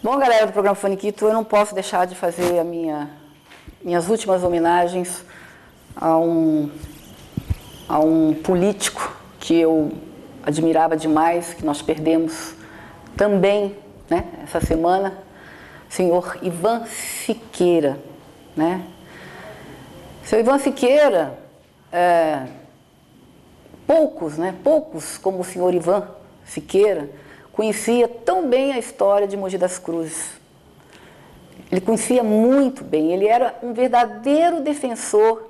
Bom, galera do programa Faniquito, eu não posso deixar de fazer minhas últimas homenagens a um político que eu admirava demais, que nós perdemos também, né, essa semana, o senhor Ivan Siqueira, né? O senhor Ivan Siqueira, poucos como o senhor Ivan Siqueira, conhecia tão bem a história de Mogi das Cruzes. Ele conhecia muito bem, ele era um verdadeiro defensor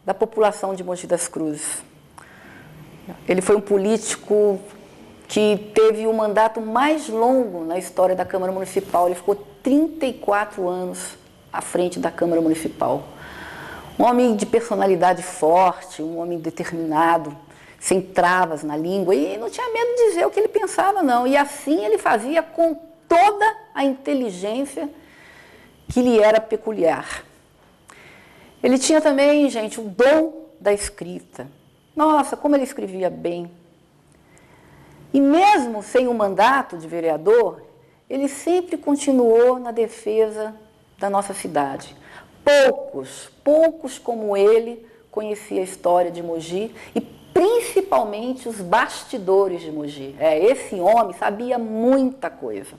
da população de Mogi das Cruzes. Ele foi um político que teve o mandato mais longo na história da Câmara Municipal. Ele ficou 34 anos à frente da Câmara Municipal. Um homem de personalidade forte, um homem determinado, sem travas na língua, e não tinha medo de dizer o que ele pensava, não. E assim ele fazia com toda a inteligência que lhe era peculiar. Ele tinha também, gente, o dom da escrita. Nossa, como ele escrevia bem. E mesmo sem o mandato de vereador, ele sempre continuou na defesa da nossa cidade. Poucos como ele conhecia a história de Mogi e principalmente os bastidores de Mogi. Esse homem sabia muita coisa.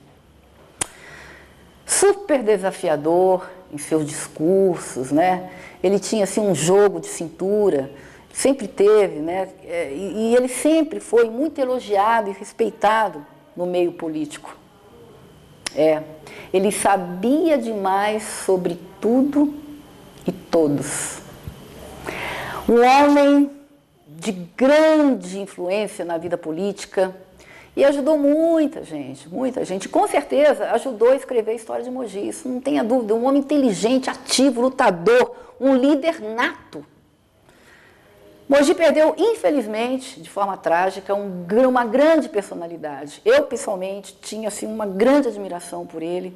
Super desafiador em seus discursos, né? Ele tinha assim um jogo de cintura, sempre teve, né? E ele sempre foi muito elogiado e respeitado no meio político. Ele sabia demais sobre tudo e todos. Um homem de grande influência na vida política e ajudou muita gente. Com certeza ajudou a escrever a história de Mogi, isso não tenha dúvida. Um homem inteligente, ativo, lutador, um líder nato. Mogi perdeu, infelizmente, de forma trágica, uma grande personalidade. Eu, pessoalmente, tinha assim, uma grande admiração por ele.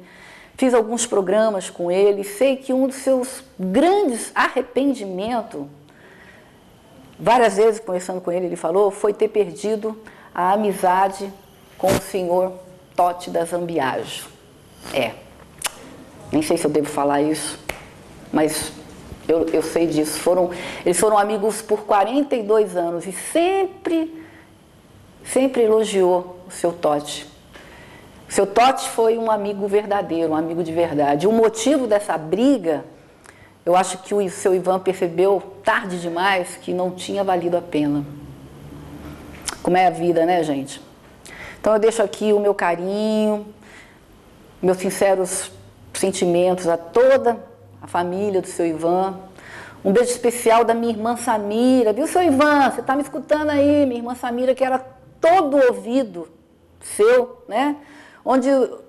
Fiz alguns programas com ele. Sei que um dos seus grandes arrependimentos, várias vezes conversando com ele, ele falou, foi ter perdido a amizade com o senhor Totti da Zambiajo. Nem sei se eu devo falar isso, mas eu sei disso. Eles foram amigos por 42 anos e sempre elogiou o seu Totti. O seu Totti foi um amigo verdadeiro, um amigo de verdade. O motivo dessa briga, eu acho que o seu Ivan percebeu tarde demais que não tinha valido a pena. Como é a vida, né, gente? Então eu deixo aqui o meu carinho, meus sinceros sentimentos a toda a família do seu Ivan. Um beijo especial da minha irmã Samira. Viu, seu Ivan? Você está me escutando aí? Minha irmã Samira, que era todo ouvido seu, né? Onde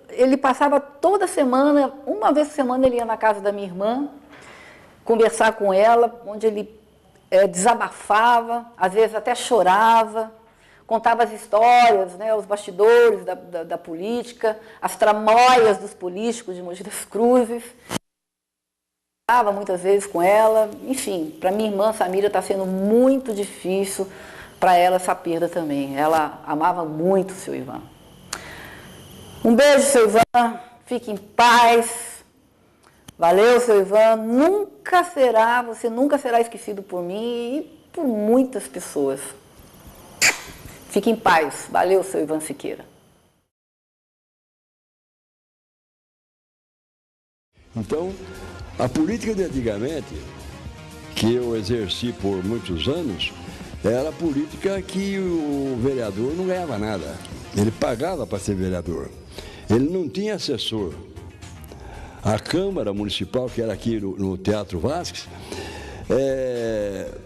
ele passava toda semana, uma vez por semana ele ia na casa da minha irmã, conversar com ela, onde ele desabafava, às vezes até chorava, contava as histórias, né, os bastidores da política, as tramóias dos políticos de Mogi das Cruzes. Estava muitas vezes com ela. Enfim, para minha irmã Samira está sendo muito difícil para ela essa perda também. Ela amava muito o seu Ivan. Um beijo, seu Ivan. Fique em paz. Valeu, seu Ivan. Você nunca será esquecido por mim e por muitas pessoas. Fique em paz. Valeu, seu Ivan Siqueira. Então, a política de antigamente, que eu exerci por muitos anos, era a política que o vereador não ganhava nada. Ele pagava para ser vereador. Ele não tinha assessor. A Câmara Municipal, que era aqui no Teatro Vasques,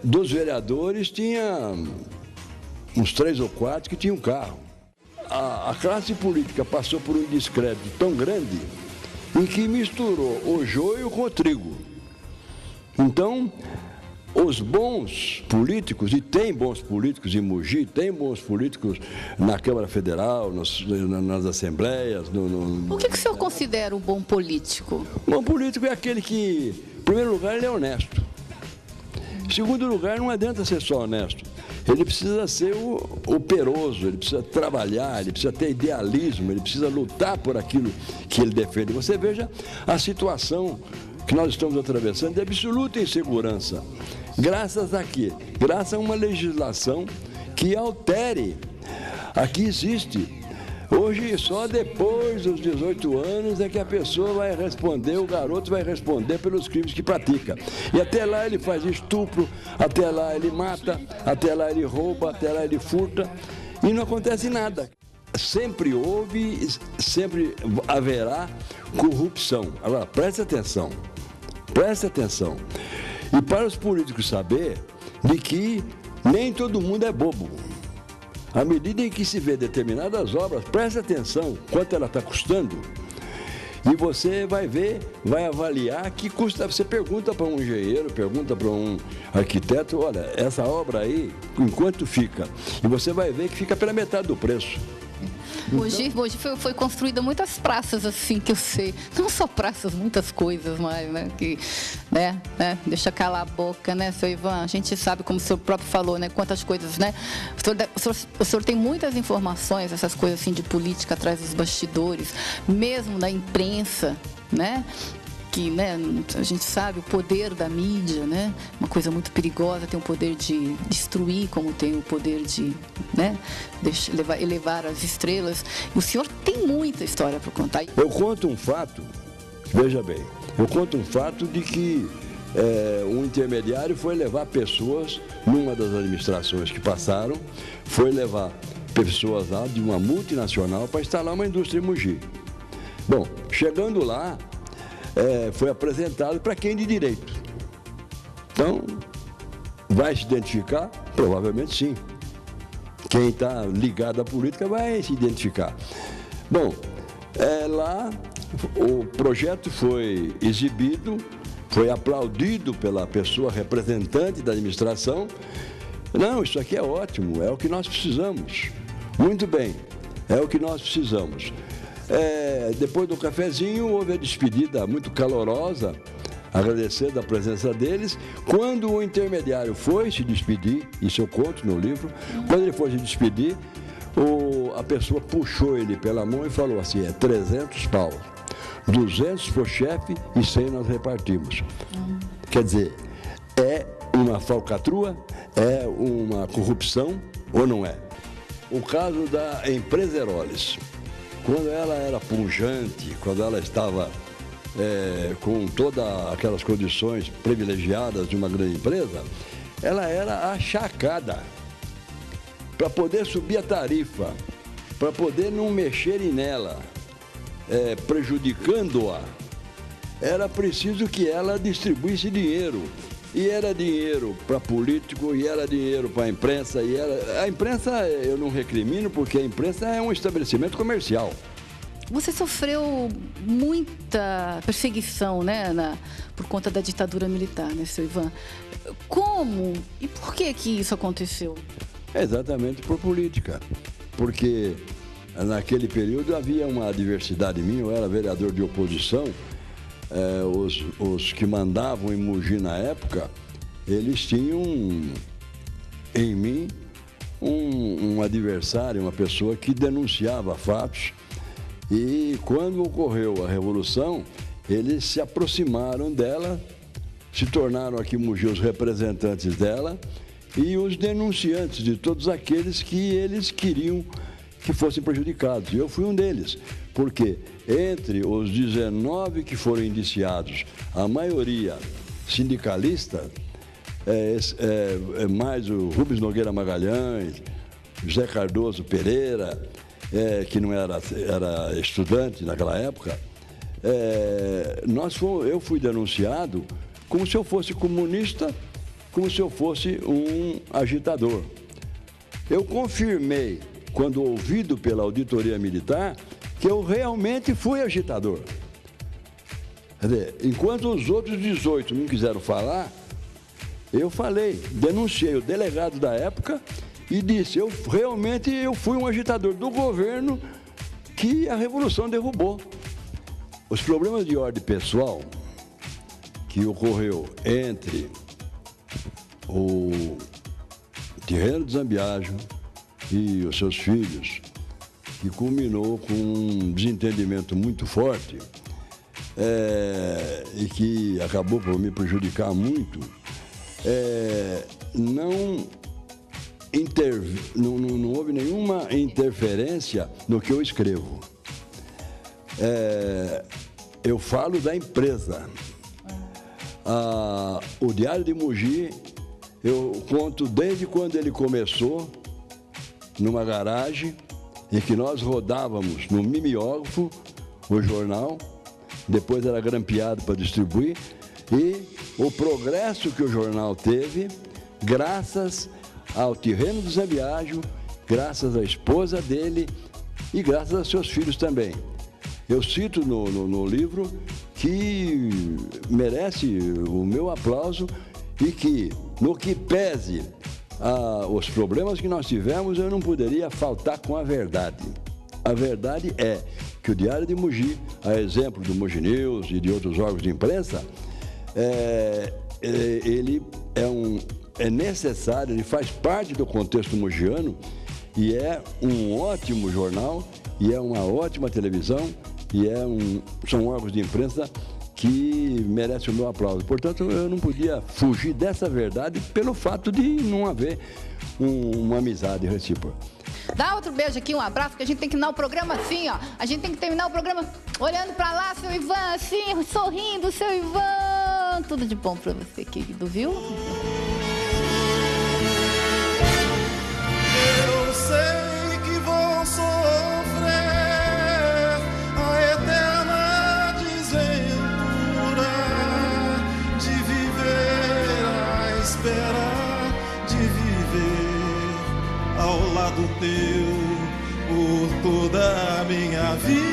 dos vereadores tinha uns 3 ou 4 que tinham carro. A classe política passou por um descrédito tão grande em que misturou o joio com o trigo. Então, os bons políticos, e tem bons políticos em Mogi, tem bons políticos na Câmara Federal, nas assembleias. O que o senhor considera um bom político? Um bom político é aquele que, em primeiro lugar, ele é honesto. Em segundo lugar, não adianta ser só honesto. ele precisa ser operoso, ele precisa trabalhar, ele precisa ter idealismo, ele precisa lutar por aquilo que ele defende. Você veja a situação que nós estamos atravessando de absoluta insegurança. Graças a quê? Graças a uma legislação que altere. Aqui existe. Hoje, só depois dos 18 anos é que a pessoa vai responder, o garoto vai responder pelos crimes que pratica. E até lá ele faz estupro, até lá ele mata, até lá ele rouba, até lá ele furta e não acontece nada. Sempre houve, sempre haverá corrupção. Agora, preste atenção. E para os políticos saber de que nem todo mundo é bobo. À medida em que se vê determinadas obras, preste atenção quanto ela está custando e você vai ver, vai avaliar que custa. Você pergunta para um engenheiro, pergunta para um arquiteto, olha, essa obra aí, em quanto fica? E você vai ver que fica pela metade do preço. Hoje foi construída muitas praças, assim, que eu sei. Não só praças, muitas coisas mais, né? Que, né? Deixa calar a boca, né, seu Ivan? A gente sabe, como o senhor próprio falou, né? Quantas coisas, né? O senhor tem muitas informações, essas coisas assim de política atrás dos bastidores, mesmo da imprensa, né? Que, né, a gente sabe o poder da mídia, né, uma coisa muito perigosa, tem o poder de destruir, como tem o poder de, né, elevar as estrelas. E o senhor tem muita história para contar. Eu conto um fato, veja bem, de que um intermediário foi levar pessoas, numa das administrações que passaram, foi levar pessoas lá de uma multinacional para instalar uma indústria em Mogi. Bom, chegando lá, foi apresentado para quem de direito. Então, vai se identificar? Provavelmente sim. Quem está ligado à política vai se identificar. Bom, lá o projeto foi exibido, foi aplaudido pela pessoa representante da administração. Não, isso aqui é ótimo, é o que nós precisamos. Muito bem, é o que nós precisamos. Depois do cafezinho, houve a despedida muito calorosa, agradecendo a presença deles. Quando o intermediário foi se despedir, isso eu conto no livro, quando ele foi se despedir, a pessoa puxou ele pela mão e falou assim, 300 pau, 200 para o chefe e 100 nós repartimos. Quer dizer, é uma falcatrua, é uma corrupção ou não é? O caso da empresa Heroles. Quando ela era pujante, quando ela estava com todas aquelas condições privilegiadas de uma grande empresa, ela era achacada para poder subir a tarifa, para poder não mexerem nela, prejudicando-a. Era preciso que ela distribuísse dinheiro. E era dinheiro para político, e era dinheiro para a imprensa. A imprensa eu não recrimino, porque a imprensa é um estabelecimento comercial. Você sofreu muita perseguição, né, por conta da ditadura militar, né, seu Ivan? Como e por que isso aconteceu? Exatamente por política. Porque naquele período havia uma adversidade minha, eu era vereador de oposição. Os que mandavam em Mogi na época, eles tinham em mim um adversário, uma pessoa que denunciava fatos. E quando ocorreu a Revolução, eles se aproximaram dela, se tornaram aqui em Mogi os representantes dela e os denunciantes de todos aqueles que eles queriam que fossem prejudicados. E eu fui um deles, porque entre os 19 que foram indiciados, a maioria sindicalista, mais o Rubens Nogueira Magalhães, José Cardoso Pereira, que não era estudante naquela época, eu fui denunciado como se eu fosse comunista, como se eu fosse um agitador. Eu confirmei, quando ouvido pela auditoria militar, que eu realmente fui agitador. Quer dizer, enquanto os outros 18 não quiseram falar, eu falei, denunciei o delegado da época e disse, realmente eu fui um agitador do governo que a Revolução derrubou. Os problemas de ordem pessoal que ocorreu entre o Tirreno de Zambiagio e os seus filhos, que culminou com um desentendimento muito forte e que acabou por me prejudicar muito, não houve nenhuma interferência no que eu escrevo. Eu falo da empresa. O Diário de Mogi, eu conto desde quando ele começou, numa garagem, em que nós rodávamos no mimeógrafo o jornal, depois era grampeado para distribuir, e o progresso que o jornal teve, graças ao Tirreno de Zambiagio, graças à esposa dele e graças aos seus filhos também. Eu cito no livro que merece o meu aplauso e que, no que pese os problemas que nós tivemos, eu não poderia faltar com a verdade. A verdade é que o Diário de Mogi, a exemplo do Mogi News e de outros órgãos de imprensa, ele é necessário, ele faz parte do contexto mogiano e é um ótimo jornal e é uma ótima televisão e são órgãos de imprensa que merecem o meu aplauso. Portanto, eu não podia fugir dessa verdade pelo fato de não haver uma amizade recíproca. Dá outro beijo aqui, um abraço, que a gente tem que terminar o programa assim, ó. A gente tem que terminar o programa olhando pra lá, seu Ivan, assim, sorrindo, seu Ivan. Tudo de bom pra você, querido, viu? Eu sei que vou sofrer a eterna desventura de viver à espera de viver ao lado teu por toda a minha vida.